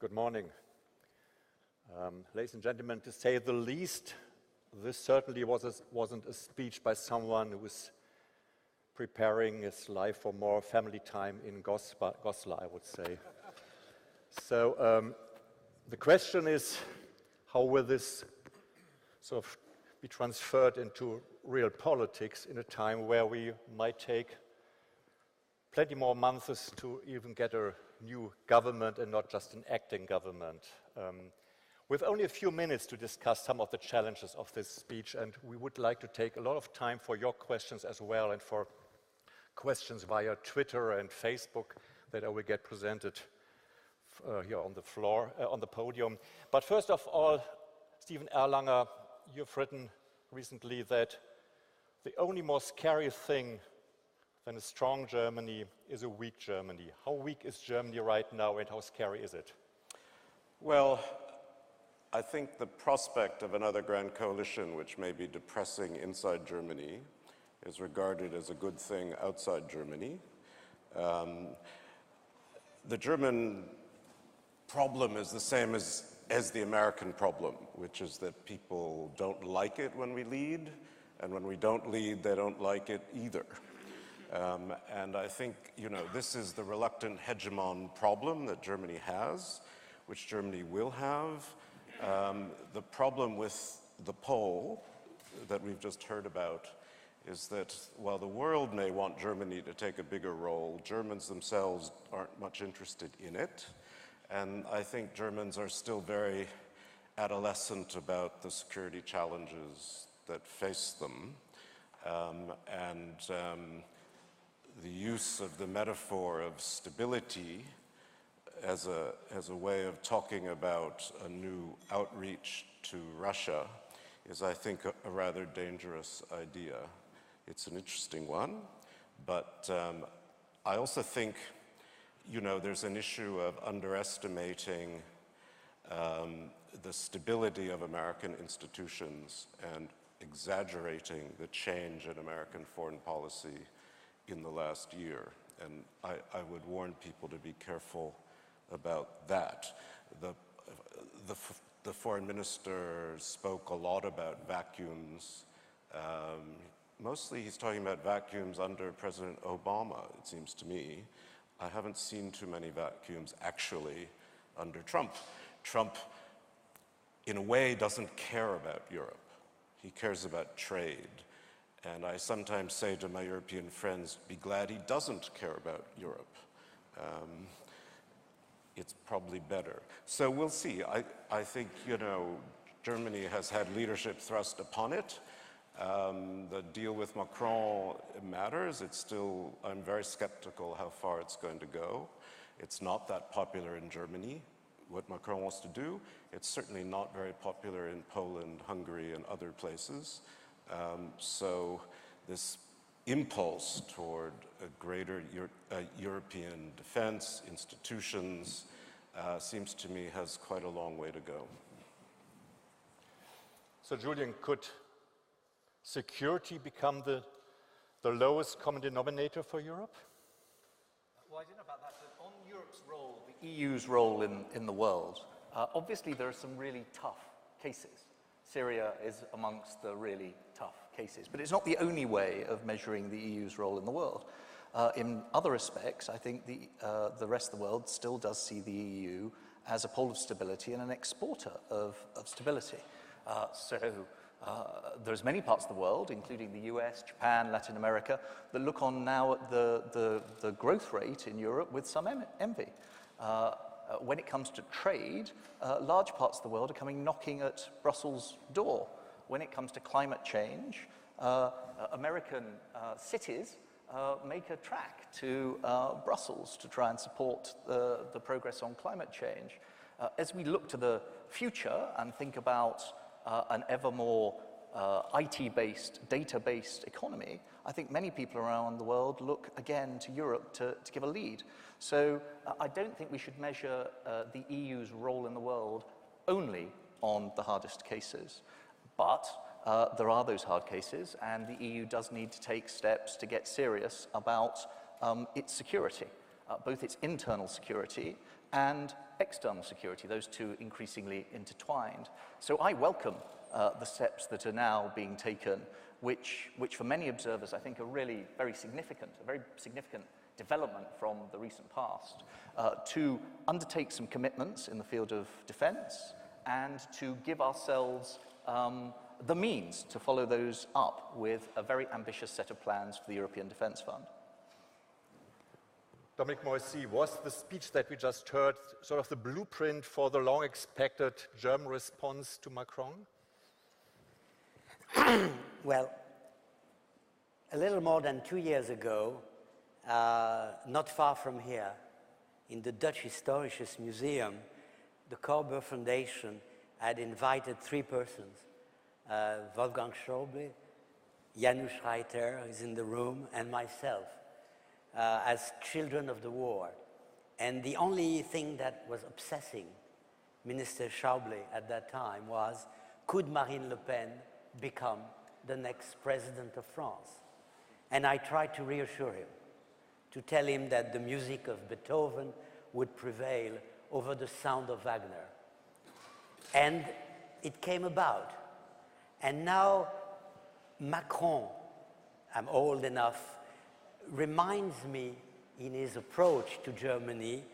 Good morning. Ladies and gentlemen, to say the least, this certainly wasn't a speech by someone who was preparing his life for more family time in Goslar, I would say. So the question is, how will this sort of be transferred into real politics in a time where we might take plenty more months to even get a new government and not just an acting government. With only a few minutes to discuss some of the challenges of this speech, and we would like to take a lot of time for your questions as well and for questions via Twitter and Facebook that I will get presented here on the floor, on the podium. But first of all, Stephen Erlanger, you've written recently that the only more scary thing than a strong Germany is a weak Germany. How weak is Germany right now and how scary is it? Well, I think the prospect of another grand coalition, which may be depressing inside Germany, is regarded as a good thing outside Germany. The German problem is the same as the American problem, which is that people don't like it when we lead, and when we don't lead, they don't like it either. And I think, this is the reluctant hegemon problem that Germany has, which Germany will have. The problem with the poll that we've just heard about is that while the world may want Germany to take a bigger role, Germans themselves aren't much interested in it. And I think Germans are still very adolescent about the security challenges that face them. The use of the metaphor of stability as a way of talking about a new outreach to Russia is, I think, a rather dangerous idea. It's an interesting one, but I also think, there's an issue of underestimating the stability of American institutions and exaggerating the change in American foreign policy in the last year. And I would warn people to be careful about that. The foreign minister spoke a lot about vacuums. Mostly he's talking about vacuums under President Obama, it seems to me. I haven't seen too many vacuums actually under Trump. Trump, in a way, doesn't care about Europe. He cares about trade. And I sometimes say to my European friends, be glad he doesn't care about Europe. It's probably better. So we'll see. I think, Germany has had leadership thrust upon it. The deal with Macron matters. I'm very skeptical how far it's going to go. It's not that popular in Germany, what Macron wants to do. It's certainly not very popular in Poland, Hungary, and other places. So this impulse toward a greater European defense, institutions, seems to me has quite a long way to go. So Julian, could security become the lowest common denominator for Europe? Well, I don't know about that, but on Europe's role, the EU's role in the world, obviously there are some really tough cases. Syria is amongst the really tough cases, but it's not the only way of measuring the EU's role in the world. In other respects, I think the rest of the world still does see the EU as a pole of stability and an exporter of stability. There's many parts of the world, including the US, Japan, Latin America, that look on now at the growth rate in Europe with some envy. When it comes to trade, large parts of the world are coming knocking at Brussels' door. When it comes to climate change, American cities make a track to Brussels to try and support the progress on climate change. As we look to the future and think about an ever more IT-based, data-based economy, I think many people around the world look again to Europe to give a lead. So I don't think we should measure the EU's role in the world only on the hardest cases. But there are those hard cases, and the EU does need to take steps to get serious about its security, both its internal security and external security, those two increasingly intertwined. So I welcome the steps that are now being taken, which for many observers I think are really very significant, a very significant development from the recent past, to undertake some commitments in the field of defense and to give ourselves the means to follow those up with a very ambitious set of plans for the European Defence Fund. Dominique, Moïsi, was the speech that we just heard sort of the blueprint for the long-expected German response to Macron? Well, a little more than 2 years ago, not far from here, in the Dutch Historisches Museum, the Körber Foundation had invited 3 persons, Wolfgang Schäuble, Janusz Reiter, who is in the room, and myself, as children of the war. And the only thing that was obsessing Minister Schäuble at that time was, could Marine Le Pen become the next president of France? And I tried to reassure him, to tell him that the music of Beethoven would prevail over the sound of Wagner. And it came about. And now Macron, I'm old enough, reminds me in his approach to Germany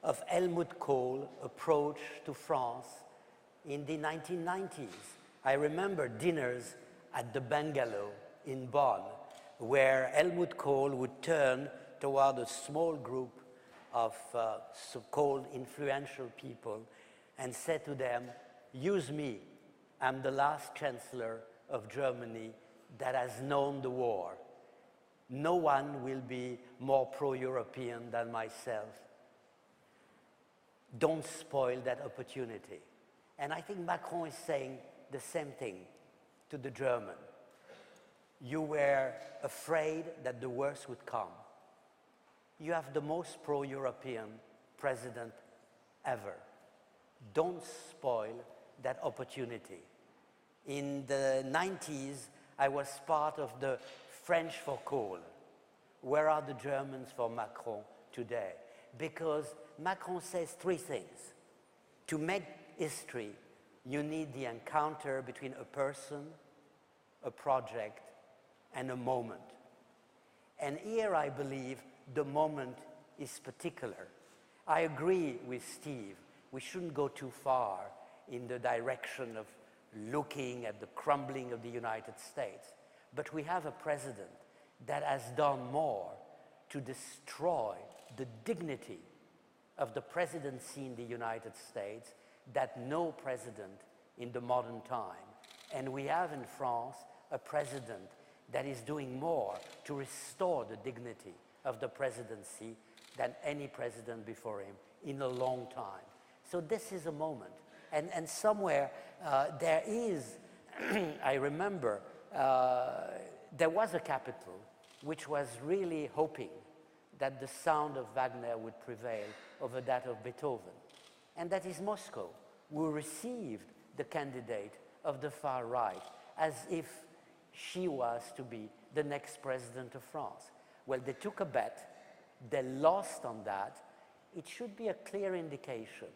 of Helmut Kohl's approach to France in the 1990s. I remember dinners at the Bungalow in Bonn, where Helmut Kohl would turn toward a small group of so-called influential people and say to them, use me, I'm the last chancellor of Germany that has known the war. No one will be more pro-European than myself. Don't spoil that opportunity. And I think Macron is saying the same thing to the German. You were afraid that the worst would come. You have the most pro-European president ever. Don't spoil that opportunity. In the 90s, I was part of the French for Kohl. Where are the Germans for Macron today? Because Macron says 3 things. To make history, you need the encounter between a person, a project, and a moment. And here I believe the moment is particular. I agree with Steve. We shouldn't go too far in the direction of looking at the crumbling of the United States. But we have a president that has done more to destroy the dignity of the presidency in the United States than no president in the modern time. And we have in France a president that is doing more to restore the dignity of the presidency than any president before him in a long time. So this is a moment. And somewhere there is, I remember, there was a capital which was really hoping that the sound of Wagner would prevail over that of Beethoven. And that is Moscow, who received the candidate of the far right as if she was to be the next president of France. Well, they took a bet, they lost on that. It should be a clear indication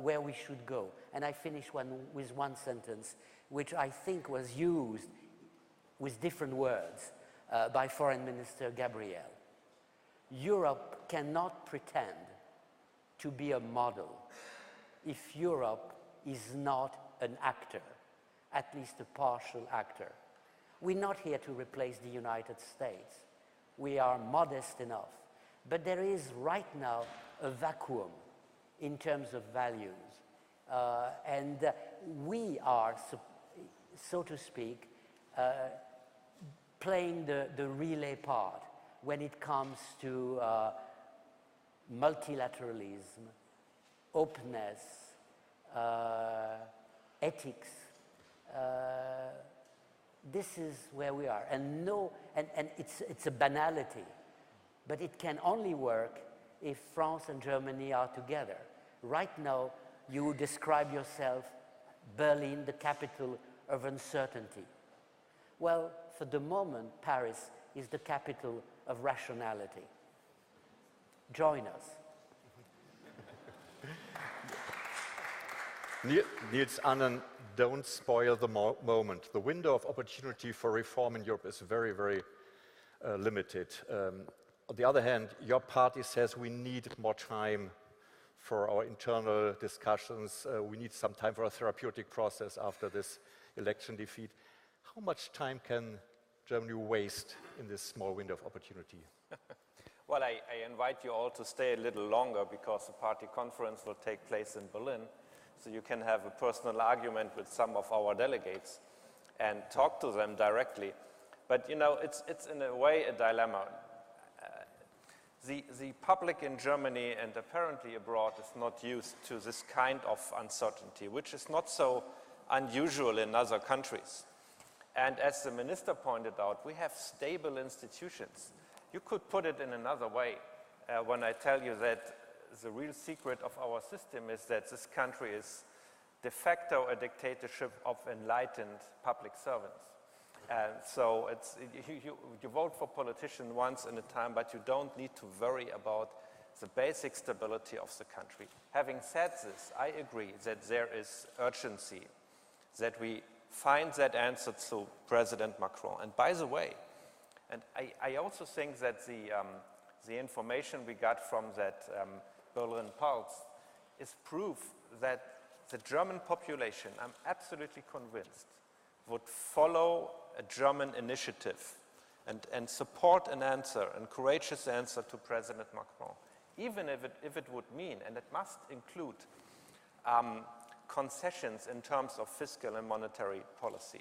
where we should go. And I finish with one sentence, which I think was used with different words by Foreign Minister Gabriel. Europe cannot pretend to be a model if Europe is not an actor, at least a partial actor. We're not here to replace the United States. We are modest enough. But there is right now a vacuum in terms of values. And we are, so to speak, playing the relay part when it comes to multilateralism, openness, ethics. This is where we are. And it's a banality, but it can only work if France and Germany are together. Right now, you describe yourself, Berlin, the capital of uncertainty. Well, for the moment, Paris is the capital of rationality. Join us. Niels, Annen, don't spoil the moment. The window of opportunity for reform in Europe is very, very limited. On the other hand, your party says we need more time for our internal discussions. We need some time for a therapeutic process after this election defeat. How much time can Germany waste in this small window of opportunity? Well, I invite you all to stay a little longer because the party conference will take place in Berlin. So you can have a personal argument with some of our delegates and talk to them directly. But, you know, it's in a way a dilemma. The public in Germany and apparently abroad is not used to this kind of uncertainty, which is not so unusual in other countries. And as the minister pointed out, we have stable institutions. You could put it in another way when I tell you that the real secret of our system is that this country is de facto a dictatorship of enlightened public servants. And so you vote for politicians once in a time, but you don't need to worry about the basic stability of the country. Having said this, I agree that there is urgency, that we find that answer to President Macron. And by the way, and I also think that the information we got from that Berlin Pulse is proof that the German population, I'm absolutely convinced, would follow a German initiative and support an answer, a courageous answer to President Macron, even if it would mean, and it must include, concessions in terms of fiscal and monetary policy.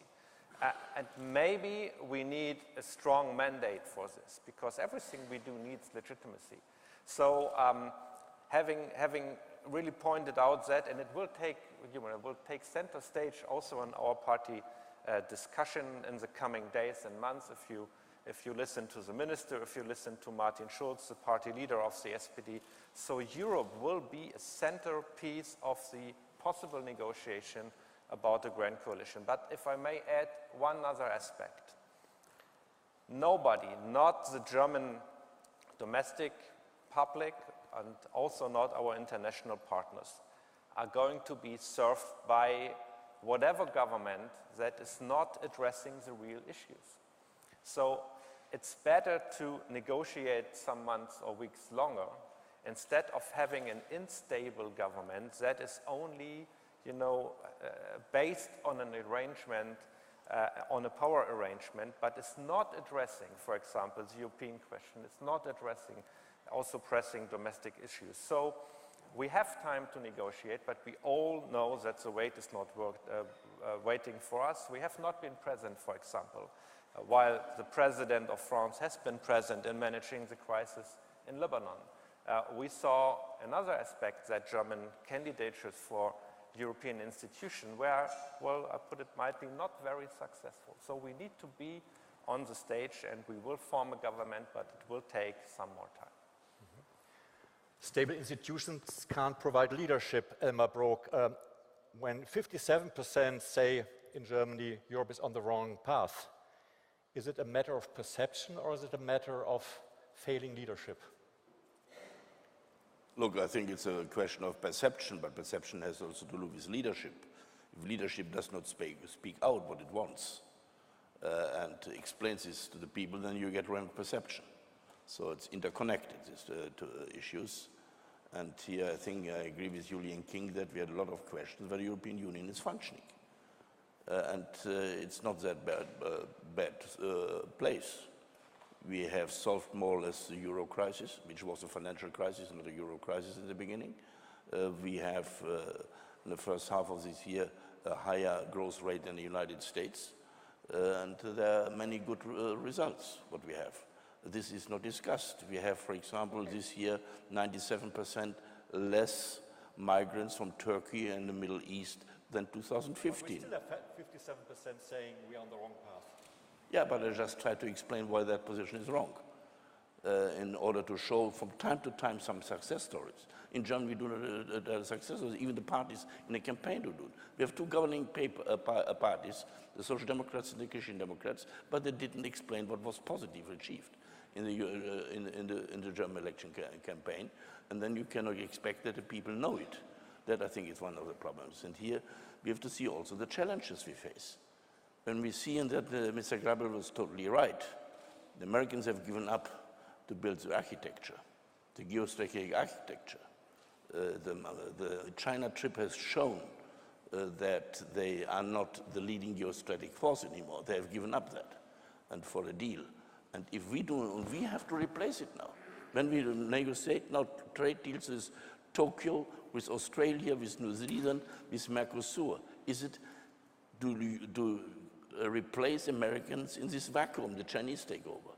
And maybe we need a strong mandate for this, because everything we do needs legitimacy. So having really pointed out that, and it will take center stage also in our party discussion in the coming days and months. If you listen to the minister, if you listen to Martin Schulz, the party leader of the SPD, so Europe will be a centerpiece of the possible negotiation about the Grand Coalition. But if I may add one other aspect, nobody, not the German domestic public and also not our international partners, are going to be served by whatever government that is not addressing the real issues. So it's better to negotiate some months or weeks longer instead of having an unstable government that is only, based on an arrangement, on a power arrangement, but it's not addressing, for example, the European question. It's not addressing also pressing domestic issues. So we have time to negotiate, but we all know that the wait is not waiting for us. We have not been present, for example, while the president of France has been present in managing the crisis in Lebanon. We saw another aspect that German candidatures for European institution where, well, I put it mildly, not very successful. So we need to be on the stage and we will form a government, but it will take some more time. Stable institutions can't provide leadership, Elmar Brok. When 57% say in Germany Europe is on the wrong path, is it a matter of perception or is it a matter of failing leadership? Look, I think it's a question of perception, but perception has also to do with leadership. If leadership does not speak out what it wants and explains this to the people, then you get wrong perception. So it's interconnected, these two issues. And here I think I agree with Julian King that we had a lot of questions where the European Union is functioning. And it's not that bad place. We have solved more or less the euro crisis, which was a financial crisis, not a euro crisis in the beginning. We have, in the first half of this year, a higher growth rate than the United States. And there are many good results, what we have. This is not discussed. We have, for example, this year, 97% less migrants from Turkey and the Middle East than 2015. We still have 57% saying we are on the wrong path. Yeah, but I just try to explain why that position is wrong, in order to show from time to time some success stories. In Germany, we do not success stories. Even the parties in the campaign do it. We have two governing parties, the Social Democrats and the Christian Democrats, but they didn't explain what was positive achieved in the German election campaign. And then you cannot expect that the people know it. That, I think, is one of the problems. And here we have to see also the challenges we face. When we see, and that Mr. Grabel was totally right, the Americans have given up to build the architecture, the geostrategic architecture. The China trip has shown that they are not the leading geostrategic force anymore. They have given up that, and for a deal. And if we do, we have to replace it now. When we negotiate now trade deals with Tokyo, with Australia, with New Zealand, with Mercosur, is it to replace Americans in this vacuum, the Chinese takeover?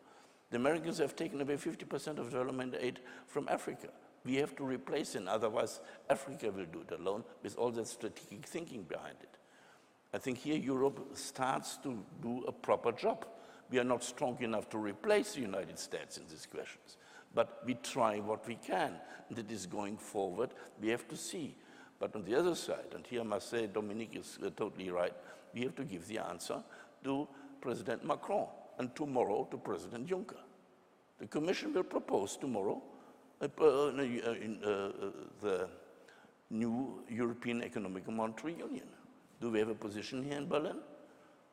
The Americans have taken away 50% of development aid from Africa. We have to replace it, otherwise Africa will do it alone with all that strategic thinking behind it. I think here Europe starts to do a proper job. We are not strong enough to replace the United States in these questions, but we try what we can. And it is going forward, we have to see. But on the other side, and here I must say Dominique is totally right, we have to give the answer to President Macron and tomorrow to President Juncker. The Commission will propose tomorrow the new European Economic and Monetary Union. Do we have a position here in Berlin?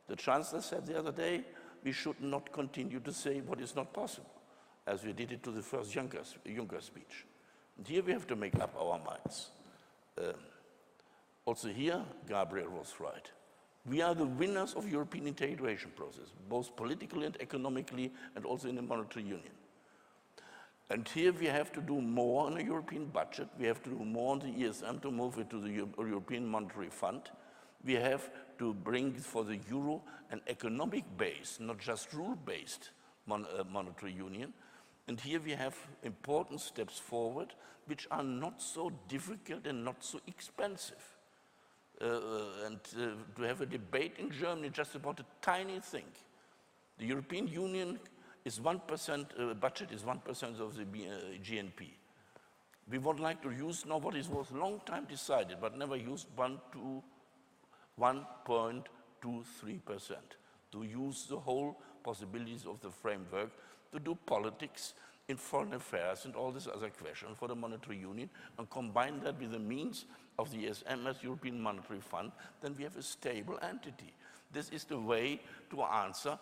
The Chancellor said the other day, we should not continue to say what is not possible, as we did it to the first Juncker speech. And here we have to make up our minds. Also here, Gabriel was right. We are the winners of European integration process, both politically and economically, and also in the monetary union. And here we have to do more on the European budget. We have to do more on the ESM to move it to the European Monetary Fund. We have to bring for the euro an economic base, not just rule-based monetary union. And here we have important steps forward, which are not so difficult and not so expensive. To have a debate in Germany just about a tiny thing. The European Union is 1%, budget is 1% of the GNP. We would like to use now what was a long time decided, but never used, 1.23%, to use the whole possibilities of the framework to do politics in foreign affairs and all this other question for the monetary union, and combine that with the means of the ESM as European Monetary Fund, then we have a stable entity. This is the way to answer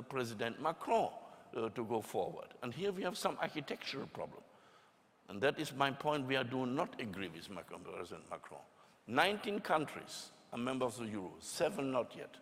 President Macron to go forward. And here we have some architectural problem. And that is my point. We do not agree with President Macron. 19 countries are members of the Euro, 7 not yet.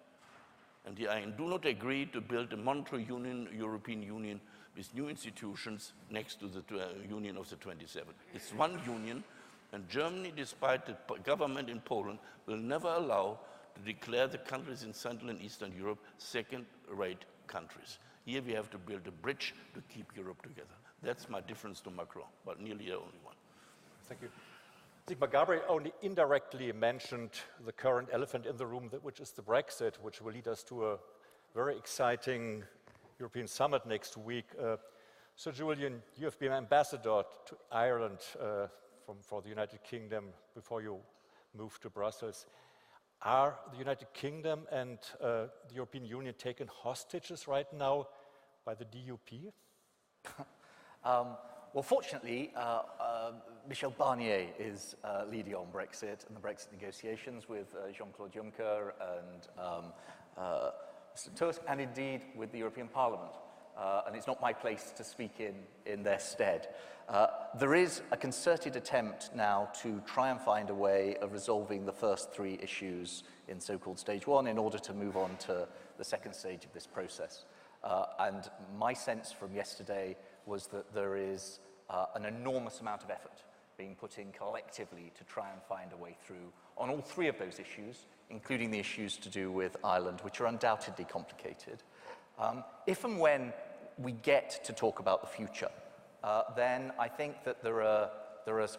And I do not agree to build a monetary union, European Union, with new institutions next to the Union of the 27. It's one union, and Germany, despite the government in Poland, will never allow to declare the countries in Central and Eastern Europe second-rate countries. Here we have to build a bridge to keep Europe together. That's my difference to Macron, but nearly the only one. Thank you. Sigmar Gabriel only indirectly mentioned the current elephant in the room, which is the Brexit, which will lead us to a very exciting European summit next week. So Julian, you have been ambassador to Ireland for the United Kingdom before you moved to Brussels. Are the United Kingdom and the European Union taken hostages right now by the DUP? Well, fortunately, Michel Barnier is leading on Brexit and the Brexit negotiations with Jean-Claude Juncker and Mr. Tusk, and indeed with the European Parliament. And it's not my place to speak in their stead. There is a concerted attempt now to try and find a way of resolving the first 3 issues in so-called stage 1 in order to move on to the second stage of this process. And my sense from yesterday was that there is an enormous amount of effort being put in collectively to try and find a way through on all 3 of those issues, including the issues to do with Ireland, which are undoubtedly complicated. If and when we get to talk about the future, then I think that there are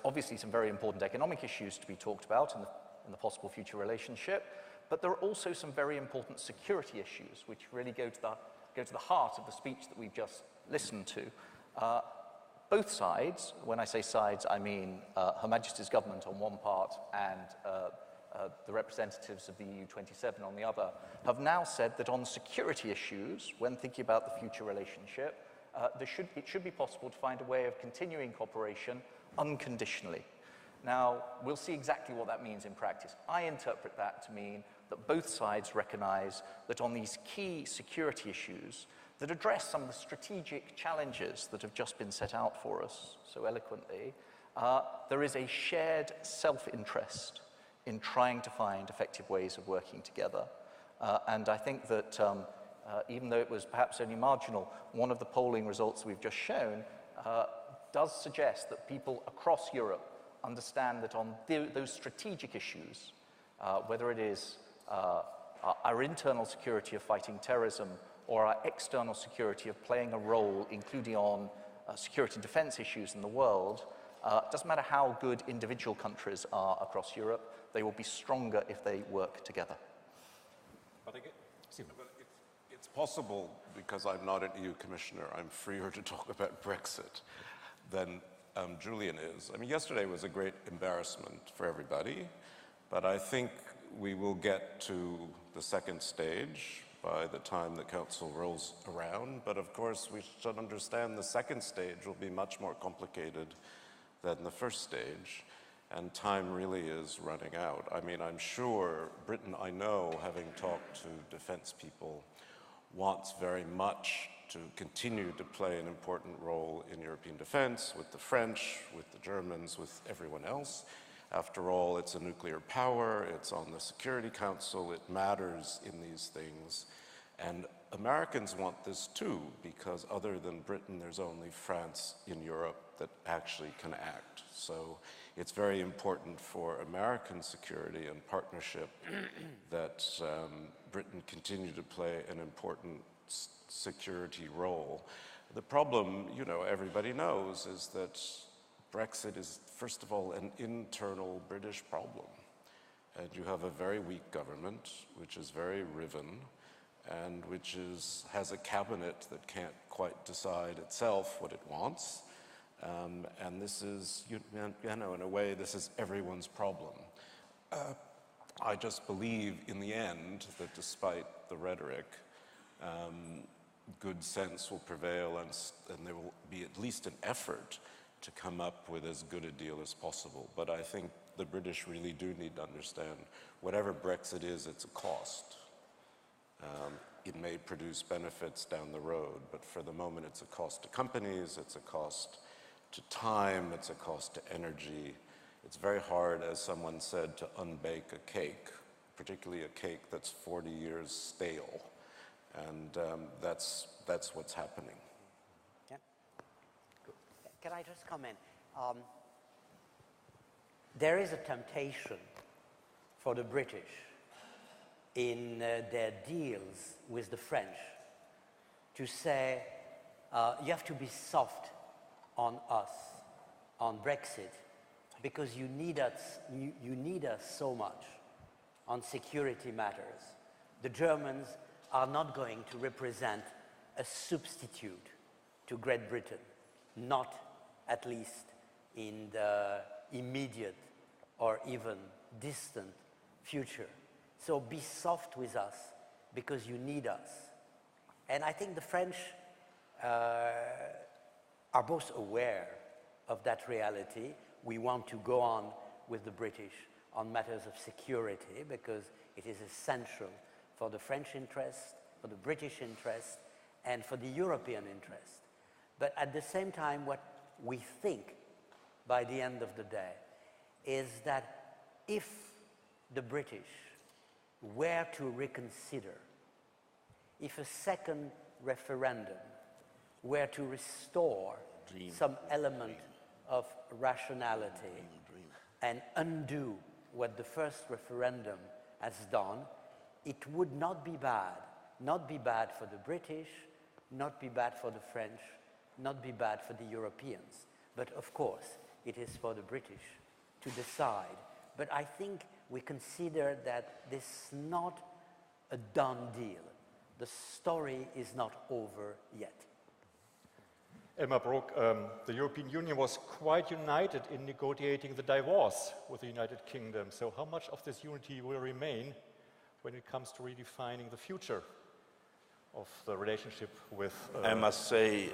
obviously some very important economic issues to be talked about in the possible future relationship, but there are also some very important security issues which really go to the heart of the speech that we've just listened to. Both sides, when I say sides, I mean Her Majesty's government on one part and the representatives of the EU27 on the other, have now said that on security issues, when thinking about the future relationship, it should be possible to find a way of continuing cooperation unconditionally. Now, we'll see exactly what that means in practice. I interpret that to mean that both sides recognize that on these key security issues that address some of the strategic challenges that have just been set out for us so eloquently, there is a shared self-interest in trying to find effective ways of working together. And I think that even though it was perhaps only marginal, one of the polling results we've just shown does suggest that people across Europe understand that on those strategic issues, whether it is our internal security of fighting terrorism or our external security of playing a role, including on security and defense issues in the world, doesn't matter how good individual countries are across Europe, they will be stronger if they work together. But it's possible, because I'm not an EU commissioner, I'm freer to talk about Brexit than Julian is. I mean, yesterday was a great embarrassment for everybody, but I think we will get to the second stage by the time the Council rolls around. But of course, we should understand the second stage will be much more complicated than the first stage, and time really is running out. I mean, I'm sure Britain, I know, having talked to defense people, wants very much to continue to play an important role in European defense with the French, with the Germans, with everyone else. After all, it's a nuclear power, it's on the Security Council, it matters in these things. And Americans want this too, because other than Britain, there's only France in Europe that actually can act. So it's very important for American security and partnership that Britain continue to play an important security role. The problem, you know, everybody knows, is that Brexit is, first of all, an internal British problem. And you have a very weak government, which is very riven, and which has a cabinet that can't quite decide itself what it wants. And this is, you know, in a way, this is everyone's problem. I just believe, in the end, that despite the rhetoric, good sense will prevail, and there will be at least an effort to come up with as good a deal as possible. But I think the British really do need to understand, whatever Brexit is, it's a cost. It may produce benefits down the road, but for the moment it's a cost to companies, it's a cost to time, it's a cost to energy. It's very hard, as someone said, to unbake a cake, particularly a cake that's 40 years stale. And that's what's happening. Yeah. Can I just comment? There is a temptation for the British in their deals with the French to say, you have to be soft on us, on Brexit, because you need us so much on security matters. The Germans are not going to represent a substitute to Great Britain, not at least in the immediate or even distant future. So be soft with us because you need us. And I think the French are both aware of that reality. We want to go on with the British on matters of security because it is essential for the French interest, for the British interest, and for the European interest. But at the same time, what we think by the end of the day is that if the British were to reconsider, if a second referendum were to restore some element of rationality and undo what the first referendum has done, it would not be bad. Not be bad for the British, not be bad for the French, not be bad for the Europeans. But of course, it is for the British to decide. But I think we consider that this is not a done deal. The story is not over yet. Elmar Brok, the European Union was quite united in negotiating the divorce with the United Kingdom. So how much of this unity will remain when it comes to redefining the future of the relationship with... I must say,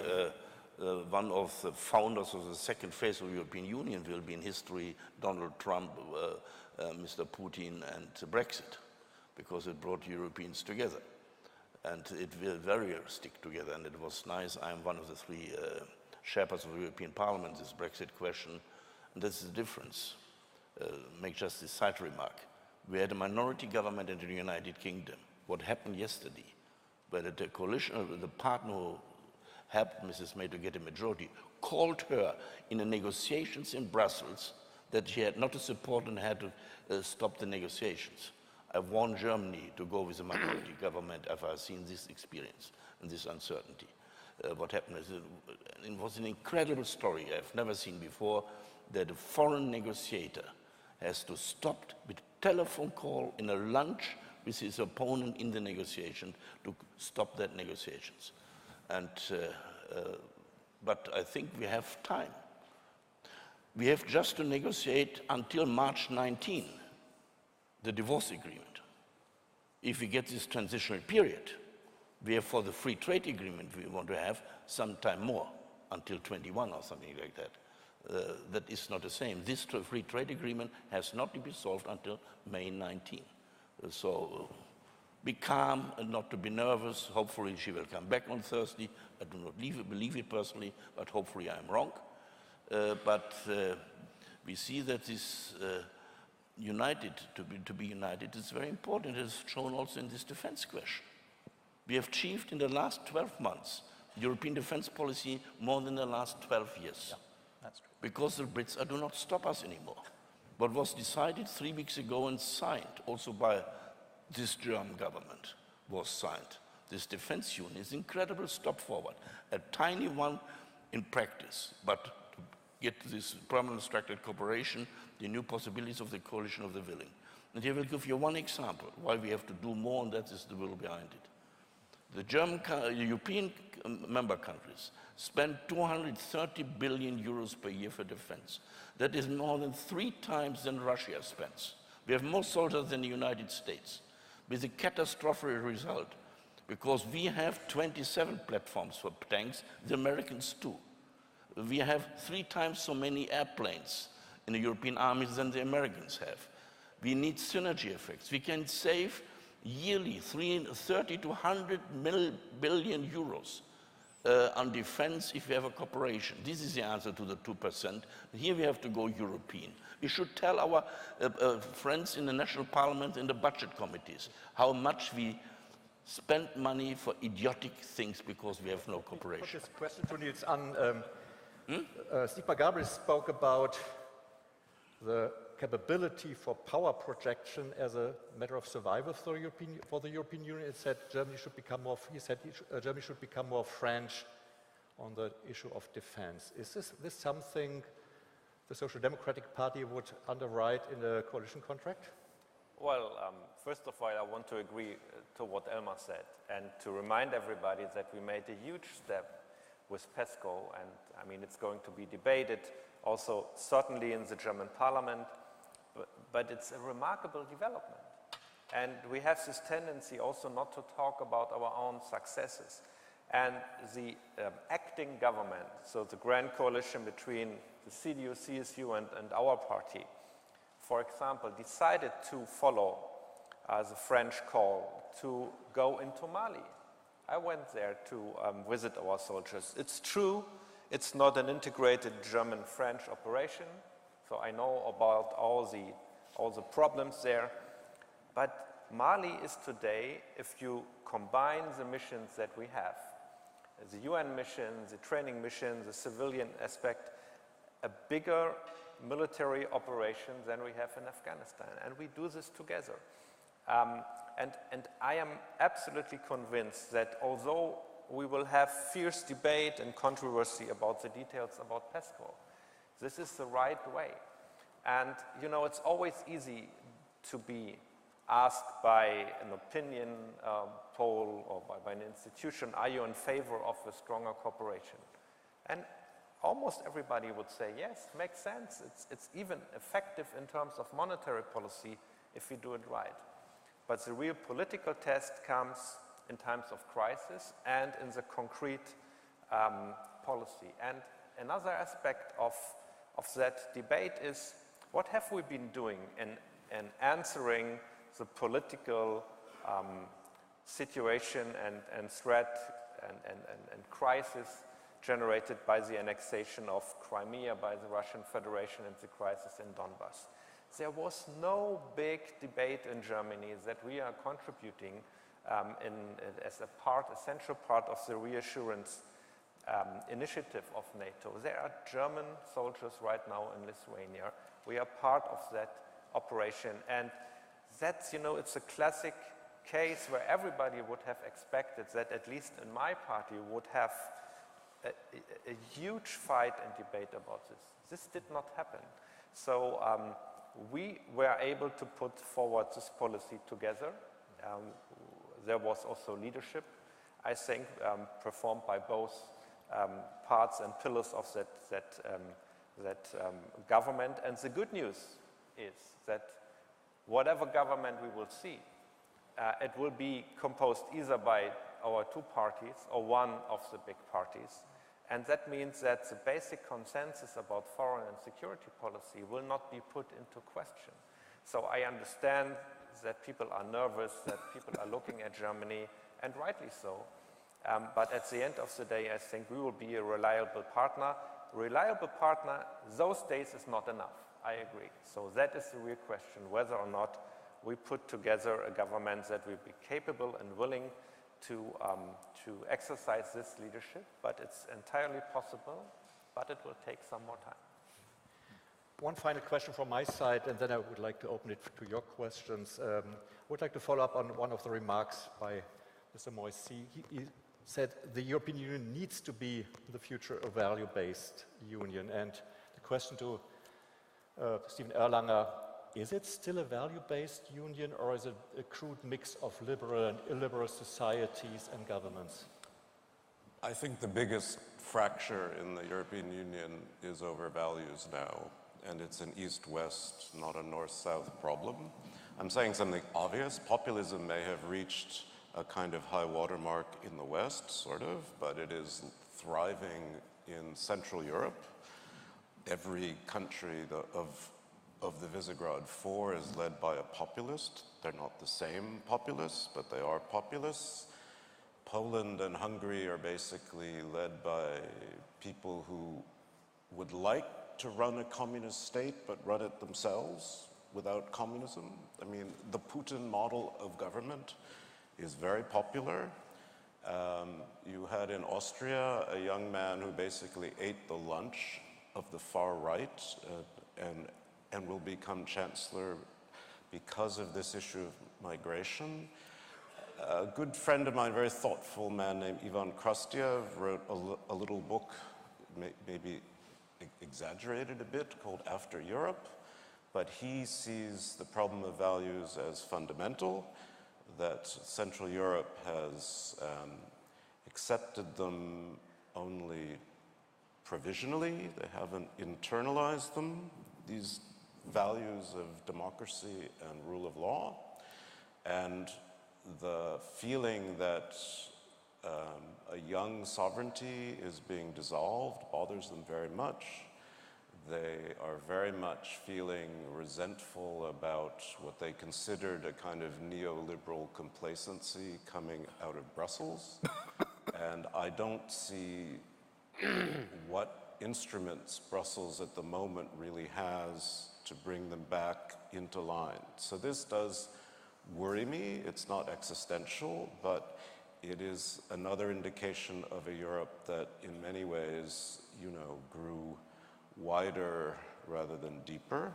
one of the founders of the second phase of the European Union will be in history Donald Trump, Mr. Putin, and Brexit, because it brought Europeans together. And it will very stick together, and it was nice. I'm one of the three Sherpas of the European Parliament, this Brexit question, and that's the difference. Make just this side remark. We had a minority government in the United Kingdom. What happened yesterday, where the coalition, the partner who helped Mrs. May to get a majority, called her in the negotiations in Brussels that she had not to support and had to stop the negotiations. I warned Germany to go with a minority government after I've seen this experience and this uncertainty. What happened is, it was an incredible story I've never seen before, that a foreign negotiator has to stop with telephone call in a lunch with his opponent in the negotiation to stop that negotiations. And, but I think we have time. We have just to negotiate until March 19, the divorce agreement. If we get this transitional period, we have for the free trade agreement we want to have some time more, until 21 or something like that. That is not the same. This free trade agreement has not to be solved until May 19. So be calm and not to be nervous. Hopefully she will come back on Thursday. I do not believe it personally, but hopefully I'm wrong. But we see that this united, to be united is very important. It is shown also in this defense question. We have achieved in the last 12 months European defense policy more than the last 12 years. Yeah, that's true. Because the Brits do not stop us anymore. What was decided 3 weeks ago and signed also by this German government was signed. This defense union is an incredible step forward, a tiny one in practice, but to get this permanent structured cooperation, the new possibilities of the coalition of the willing. And here I will give you one example why we have to do more, and that is the will behind it. The European member countries spend 230 billion euros per year for defense. That is more than 3 times than Russia spends. We have more soldiers than the United States, with a catastrophic result, because we have 27 platforms for tanks, the Americans too. We have 3 times so many airplanes in the European armies than the Americans have. We need synergy effects. We can save yearly 30 to 100 billion euros on defense if we have a cooperation. This is the answer to the 2%. Here we have to go European. We should tell our friends in the national parliament and the budget committees how much we spend money for idiotic things because we have no cooperation. Put this question to Niels. Sigmar Gabriel spoke about the capability for power projection as a matter of survival for the European Union. It said Germany should become more. He said Germany should become more French on the issue of defense. Is this something the Social Democratic Party would underwrite in the coalition contract? Well, first of all, I want to agree to what Elmar said and to remind everybody that we made a huge step with PESCO, and I mean it's going to be debated also certainly in the German parliament, but it's a remarkable development. And we have this tendency also not to talk about our own successes. And the acting government, so the grand coalition between the CDU, CSU and our party, for example, decided to follow the French call to go into Mali. I went there to visit our soldiers. It's true, it's not an integrated German-French operation, so I know about all the problems there. But Mali is today, if you combine the missions that we have, the UN mission, the training mission, the civilian aspect, a bigger military operation than we have in Afghanistan. And we do this together. And I am absolutely convinced that although we will have fierce debate and controversy about the details about PESCO, this is the right way. And you know, it's always easy to be asked by an opinion poll or by an institution, are you in favor of a stronger cooperation? And almost everybody would say, yes, makes sense. It's even effective in terms of monetary policy if we do it right. But the real political test comes in times of crisis and in the concrete policy. And another aspect of that debate is what have we been doing in answering the political situation and threat and crisis generated by the annexation of Crimea by the Russian Federation and the crisis in Donbass. There was no big debate in Germany that we are contributing as a central part of the reassurance initiative of NATO. There are German soldiers right now in Lithuania. We are part of that operation, and that's, it's a classic case where everybody would have expected that, at least in my party, would have a huge fight and debate about this. This did not happen. So we were able to put forward this policy together. There was also leadership, I think, performed by both parts and pillars of that government. And the good news is that whatever government we will see, it will be composed either by our two parties or one of the big parties. And that means that the basic consensus about foreign and security policy will not be put into question. So I understand that people are nervous, that people are looking at Germany, and rightly so. But at the end of the day, I think we will be a reliable partner. Reliable partner, those days is not enough, I agree. So that is the real question, whether or not we put together a government that will be capable and willing to exercise this leadership, but it's entirely possible, but it will take some more time. One final question from my side, and then I would like to open it to your questions. I would like to follow up on one of the remarks by Mr. Moïsi. He said the European Union needs to be in the future a value-based union. And the question to Stephen Erlanger, is it still a value-based union, or is it a crude mix of liberal and illiberal societies and governments? I think the biggest fracture in the European Union is over values now, and it's an East-West, not a North-South problem. I'm saying something obvious. Populism may have reached a kind of high watermark in the West, sort of, but it is thriving in Central Europe. Every country of the Visegrad Four is led by a populist. They're not the same populists, but they are populists. Poland and Hungary are basically led by people who would like to run a communist state, but run it themselves without communism. I mean, the Putin model of government is very popular. You had in Austria a young man who basically ate the lunch of the far right and will become chancellor because of this issue of migration. A good friend of mine, a very thoughtful man named Ivan Krastyev, wrote a little book, maybe exaggerated a bit, called After Europe, but he sees the problem of values as fundamental, that Central Europe has accepted them only provisionally. They haven't internalized them, these values of democracy and rule of law. And the feeling that a young sovereignty is being dissolved bothers them very much. They are very much feeling resentful about what they considered a kind of neoliberal complacency coming out of Brussels. And I don't see what instruments Brussels at the moment really has to bring them back into line. So this does worry me. It's not existential, but it is another indication of a Europe that in many ways, grew wider rather than deeper.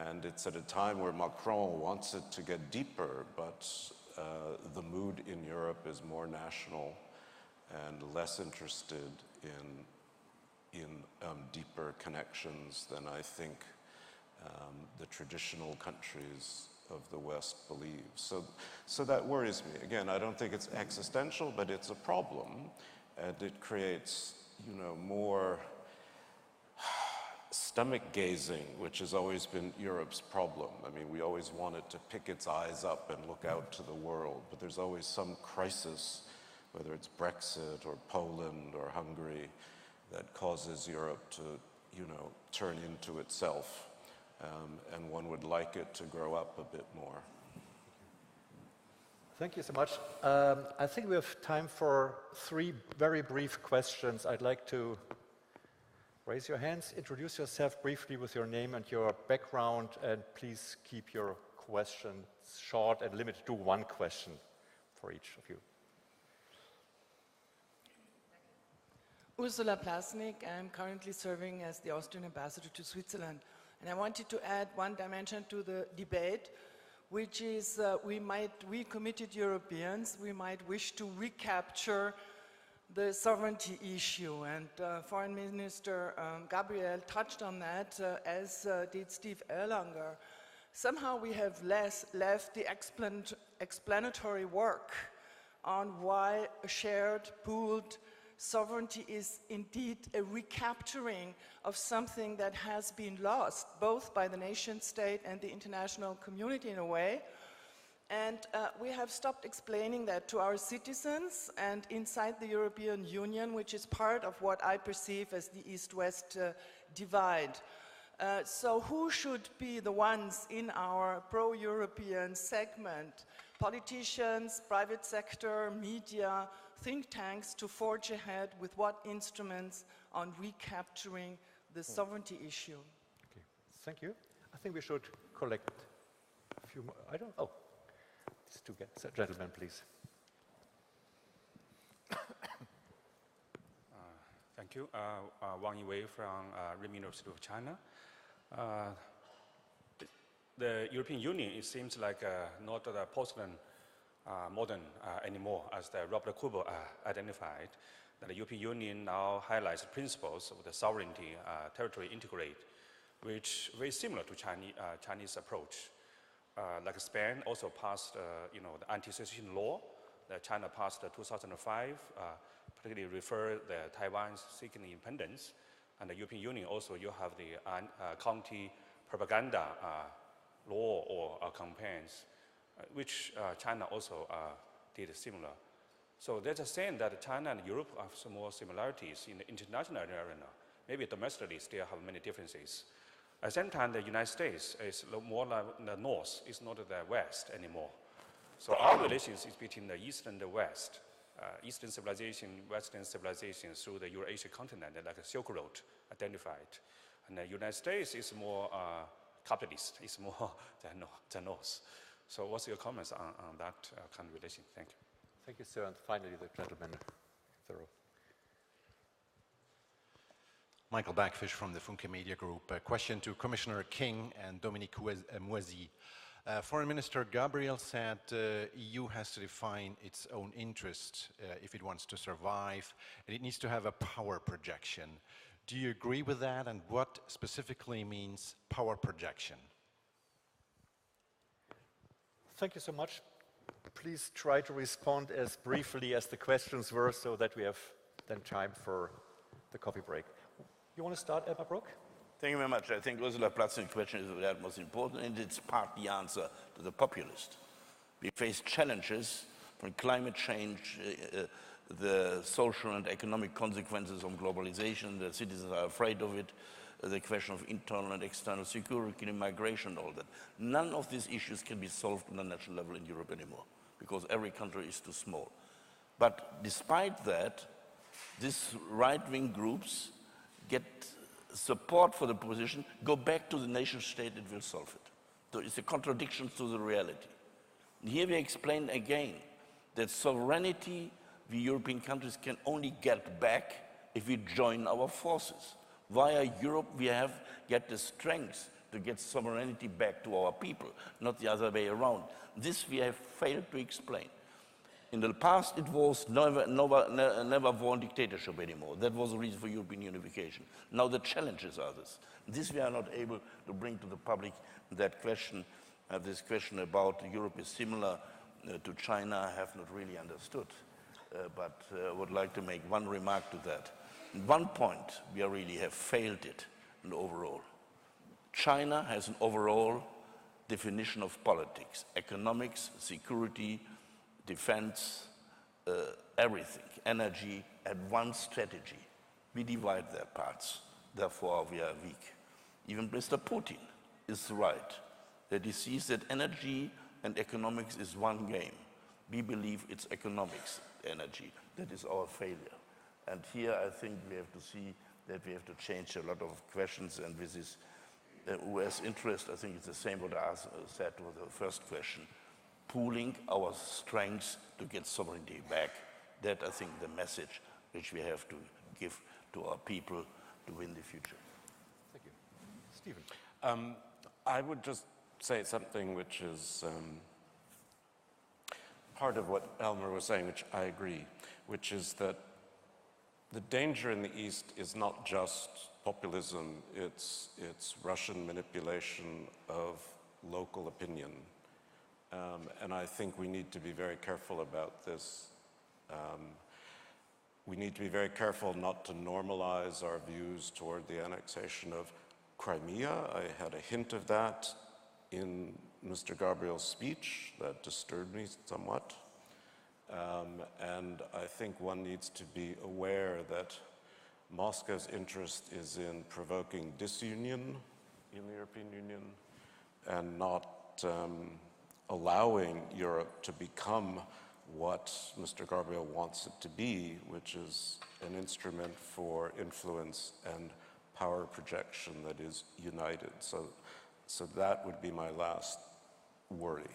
And it's at a time where Macron wants it to get deeper, but the mood in Europe is more national and less interested in deeper connections than I think the traditional countries of the West believe. So that worries me. Again, I don't think it's existential, but it's a problem, and it creates, more stomach gazing, which has always been Europe's problem. I mean, we always wanted to pick its eyes up and look out to the world, but there's always some crisis whether it's Brexit or Poland or Hungary, that causes Europe to, turn into itself. And one would like it to grow up a bit more. Thank you so much. I think we have time for 3 very brief questions. I'd like to raise your hands, introduce yourself briefly with your name and your background, and please keep your questions short and limited to 1 question for each of you. Ursula Plasnik, I'm currently serving as the Austrian ambassador to Switzerland. And I wanted to add 1 dimension to the debate, which is we committed Europeans, we might wish to recapture the sovereignty issue. And Foreign Minister Gabriel touched on that, as did Steve Erlanger. Somehow we have left the explanatory work on why a shared, pooled sovereignty is indeed a recapturing of something that has been lost, both by the nation state and the international community in a way. And we have stopped explaining that to our citizens and inside the European Union, which is part of what I perceive as the East-West divide. So who should be the ones in our pro-European segment? Politicians, private sector, media, think tanks, to forge ahead with what instruments on recapturing the sovereignty issue? Okay, thank you. I think we should collect a few more. These 2 gentlemen, please. Thank you. Wang Yiwei from Renmin University of China. The European Union, it seems like not the post-modern anymore, as the Robert Kubo identified. That the European Union now highlights the principles of the sovereignty, territory integrate, which very similar to Chinese approach. Like Spain also passed, the anti-secession law that China passed in 2005, particularly refer the Taiwan seeking independence. And the European Union also, you have the counter-propaganda law or campaigns, which China also did similar. So there's a saying that China and Europe have some more similarities in the international arena. Maybe domestically still have many differences. At the same time, the United States is more like the North, it's not the West anymore. So our relations is between the East and the West. Eastern civilization, Western civilization through the Eurasia continent, like a Silk Road identified. And the United States is more capitalist, it's more the North. So what's your comments on that kind of relation? Thank you. Thank you, sir. And finally, the gentleman. Thorough. Michael Backfish from the Funke Media Group. A question to Commissioner King and Dominique Moïsi. Foreign Minister Gabriel said EU has to define its own interest if it wants to survive, and it needs to have a power projection. Do you agree with that, and what specifically means power projection? Thank you so much. Please try to respond as briefly as the questions were so that we have then time for the coffee break. You want to start, Emma Brooke? Thank you very much. I think Ursula Platznik's question is the most important, and it's part the answer to the populist. We face challenges from climate change, the social and economic consequences of globalization, the citizens are afraid of it, the question of internal and external security, migration, all that. None of these issues can be solved on a national level in Europe anymore, because every country is too small. But despite that, these right-wing groups get support for the position, go back to the nation state, it will solve it. So it's a contradiction to the reality. And here we explain again that sovereignty, the European countries can only get back if we join our forces. Via Europe, we get the strength to get sovereignty back to our people, not the other way around. This we have failed to explain. In the past, it was never war and dictatorship anymore. That was the reason for European unification. Now the challenges are this. This we are not able to bring to the public. That question, this question about Europe is similar to China, I have not really understood. But I would like to make one remark to that. At one point, we really have failed it in overall. China has an overall definition of politics, economics, security, defense, everything, energy, and one strategy. We divide their parts, therefore we are weak. Even Mr. Putin is right, that he sees that energy and economics is one game. We believe it's economics, energy. That is our failure. And here I think we have to see that we have to change a lot of questions, and with this US interest, I think it's the same what I said with the first question, pooling our strengths to get sovereignty back. That, I think, the message which we have to give to our people to win the future. Thank you. Stephen. I would just say something which is part of what Elmer was saying, which I agree, which is that the danger in the East is not just populism, it's Russian manipulation of local opinion. And I think we need to be very careful about this. We need to be very careful not to normalize our views toward the annexation of Crimea. I had a hint of that in Mr. Gabriel's speech that disturbed me somewhat. And I think one needs to be aware that Moscow's interest is in provoking disunion in the European Union and not allowing Europe to become what Mr. Gabriel wants it to be, which is an instrument for influence and power projection that is united. So that would be my last worry.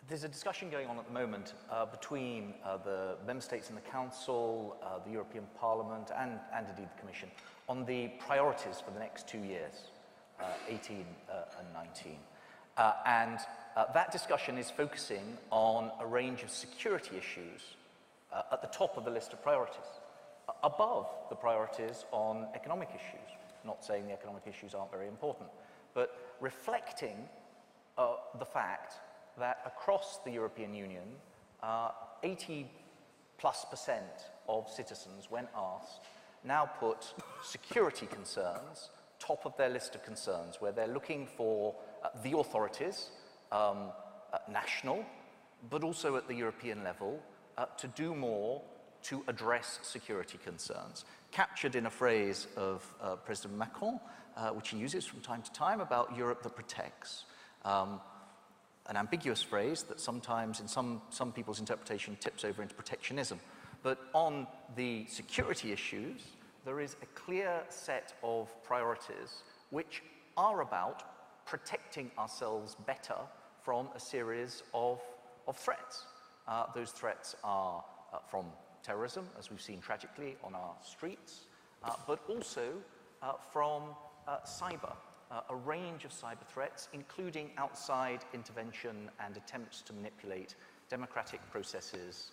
There's a discussion going on at the moment between the member states in the Council, the European Parliament, and indeed the Commission, on the priorities for the next 2 years, 18 and 19. And that discussion is focusing on a range of security issues at the top of the list of priorities, above the priorities on economic issues. Not saying the economic issues aren't very important, but reflecting the fact that across the European Union, 80+% of citizens, when asked, now put security concerns top of their list of concerns, where they're looking for the authorities, national, but also at the European level, to do more to address security concerns. Captured in a phrase of President Macron, which he uses from time to time, about Europe that protects. An ambiguous phrase that sometimes, in some people's interpretation, tips over into protectionism. But on the security issues, there is a clear set of priorities which are about protecting ourselves better from a series of threats. Those threats are from terrorism, as we've seen tragically on our streets, but also from cyber. A range of cyber threats, including outside intervention and attempts to manipulate democratic processes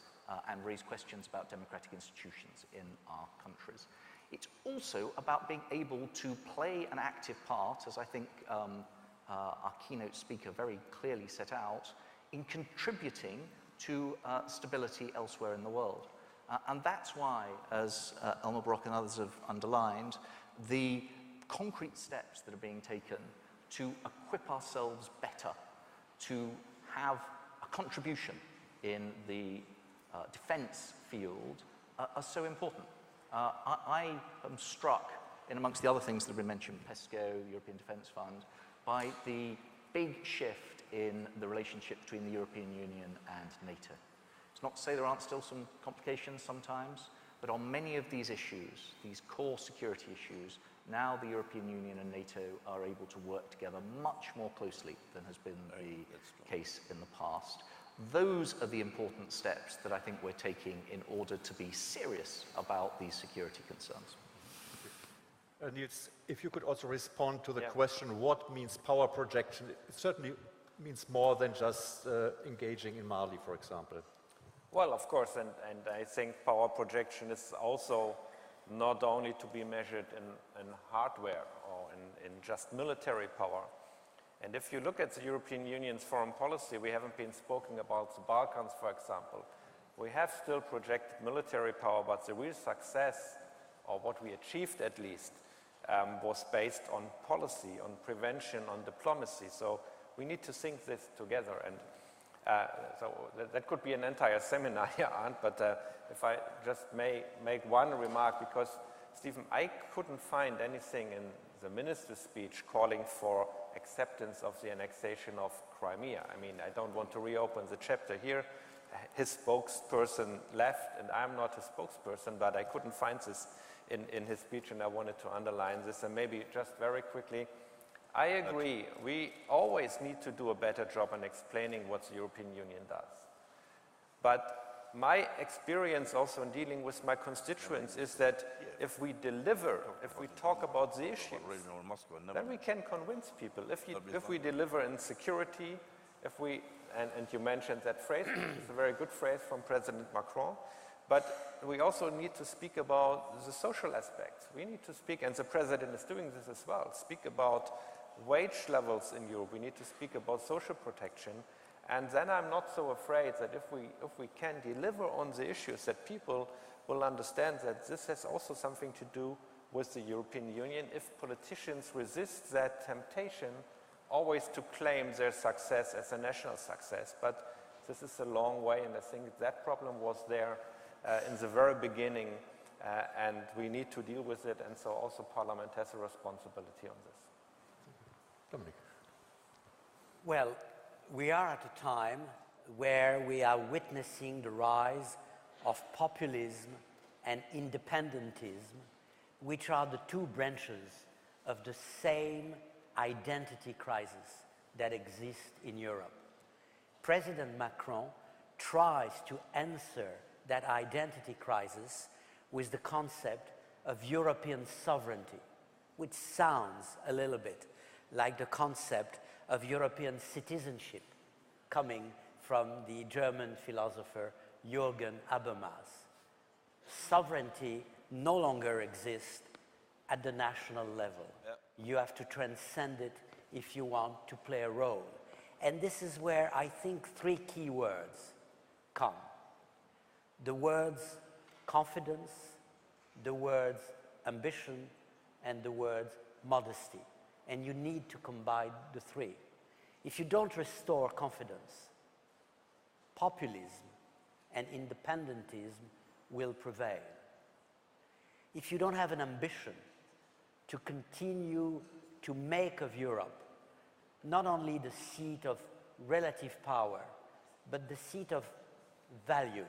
and raise questions about democratic institutions in our countries. It's also about being able to play an active part, as I think our keynote speaker very clearly set out, in contributing to stability elsewhere in the world. And that's why, as Elmar Brok and others have underlined, the concrete steps that are being taken to equip ourselves better to have a contribution in the defense field are so important. I am struck, in amongst the other things that have been mentioned, PESCO, European Defence Fund, by the big shift in the relationship between the European Union and NATO. It's not to say there aren't still some complications sometimes, but on many of these issues, these core security issues, now the European Union and NATO are able to work together much more closely than has been the case in the past. Those are the important steps that I think we're taking in order to be serious about these security concerns. Niels, if you could also respond to the question, what means power projection? It certainly means more than just engaging in Mali, for example. Well, of course, and I think power projection is also not only to be measured in hardware or in just military power. And if you look at the European Union's foreign policy, we haven't been speaking about the Balkans, for example. We have still projected military power, but the real success, or what we achieved at least, was based on policy, on prevention, on diplomacy. So we need to think this together. And So that could be an entire seminar here, Arndt, but if I just may make one remark, because Stephen, I couldn't find anything in the minister's speech calling for acceptance of the annexation of Crimea. I mean, I don't want to reopen the chapter here. His spokesperson left, and I'm not his spokesperson, but I couldn't find this in his speech, and I wanted to underline this. And maybe just very quickly, I agree, we always need to do a better job in explaining what the European Union does. But my experience also in dealing with my constituents is that if we deliver, if we talk about the issues, then we can convince people. If we deliver in security, if we, and you mentioned that phrase, it's a very good phrase from President Macron, but we also need to speak about the social aspects. We need to speak, and the President is doing this as well, speak about wage levels in Europe. We need to speak about social protection. And then I'm not so afraid that if we can deliver on the issues, that people will understand that this has also something to do with the European Union. If politicians resist that temptation, always to claim their success as a national success. But this is a long way, and I think that problem was there in the very beginning, and we need to deal with it, and so also Parliament has a responsibility on this. Dominique. Well, we are at a time where we are witnessing the rise of populism and independentism, which are the two branches of the same identity crisis that exists in Europe. President Macron tries to answer that identity crisis with the concept of European sovereignty, which sounds a little bit like the concept of European citizenship coming from the German philosopher Jürgen Habermas. Sovereignty no longer exists at the national level. You have to transcend it if you want to play a role. And this is where I think three key words come. The words confidence, the words ambition, and the words modesty. And you need to combine the three. If you don't restore confidence, populism and independentism will prevail. If you don't have an ambition to continue to make of Europe not only the seat of relative power, but the seat of values,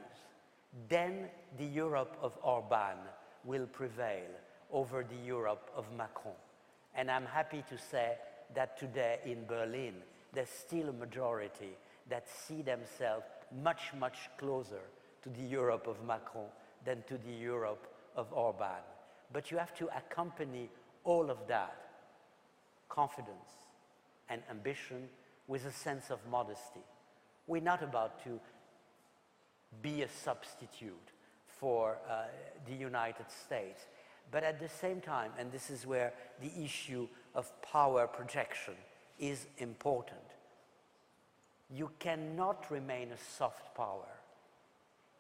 then the Europe of Orbán will prevail over the Europe of Macron. And I'm happy to say that today in Berlin, there's still a majority that see themselves much, much closer to the Europe of Macron than to the Europe of Orbán. But you have to accompany all of that, confidence and ambition, with a sense of modesty. We're not about to be a substitute for the United States. But at the same time, and this is where the issue of power projection is important, you cannot remain a soft power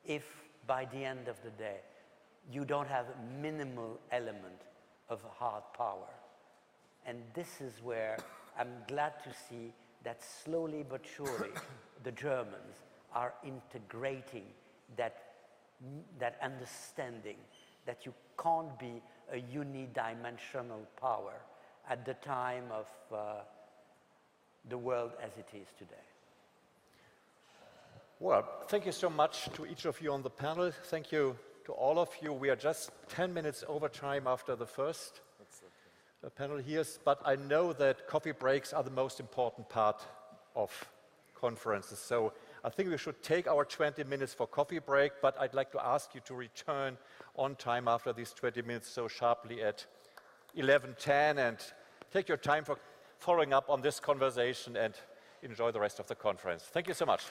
if by the end of the day you don't have a minimal element of hard power. And this is where I'm glad to see that slowly but surely the Germans are integrating that understanding that you can't be a unidimensional power at the time of the world as it is today. Well, thank you so much to each of you on the panel. Thank you to all of you. We are just 10 minutes over time after the first panel here, but I know that coffee breaks are the most important part of conferences. So I think we should take our 20 minutes for coffee break, but I'd like to ask you to return on time after these 20 minutes, so sharply at 11:10, and take your time for following up on this conversation and enjoy the rest of the conference. Thank you so much.